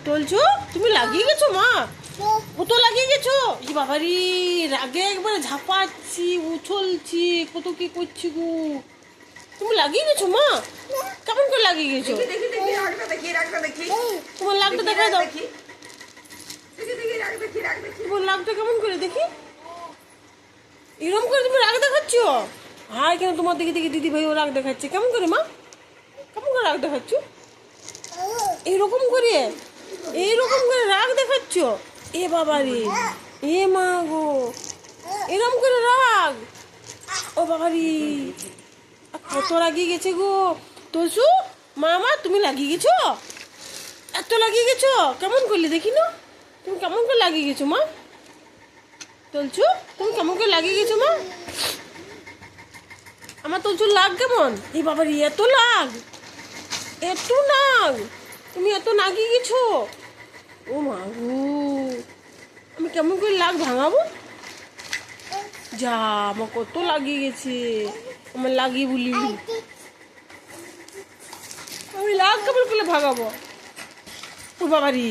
টলছু তুমি লাগিয়ে গেছো মা? কত লাগিয়ে গেছো? ই বাবারি, রাগে একবারে ঝাপাচ্ছি, উছলছি, কত কি করছি গো। তুমি লাগিয়ে গেছো মা? কেমন করে লাগিয়ে গেছো? দেখি দেখি রাগটা দেখি রাগটা দেখি তোমার লাগটা দেখা দাও। দেখি দেখি দেখি রাগ দেখি রাগ দেখি। তোমার লাগটা কেমন করে দেখি? এরকম করে তুমি রাগ দেখাচ্ছ? হাই কেন তোমার দেখে দেখে দিদি ভাইও রাগ দেখাচ্ছে? কেমন করে মা? কেমন করে রাগ দেখাচ্ছ? এইরকম করে, এইরকম করে রাগ দেখাচ্ছ? এ বাবা রে, এ মা গো, এরকম করে রাগ। ও বাবা রে, কত লাগিয়ে গেছে গো। তোলসু মামা, তুমি লাগিয়ে গেছো? এত লাগিয়ে গেছো? কেমন করলে দেখি না? তুমি কেমন করে লাগিয়ে গেছো মা? তোলছু তুমি কেমন করে লাগিয়ে গেছো মা? আমার তোলছুর লাগ কেমন? এই বাবা রে, এত লাগ, এত নাগ, তুমি এত নাগিয়ে গেছো? ও মা গো, আমি কেমন করে লাগ ভাঙাবো? যা, আমার কত লাগিয়ে গেছে, আমার লাগিয়ে বলি আমি লাগ কেমন করে ভাগাবো? ও বাবা রে।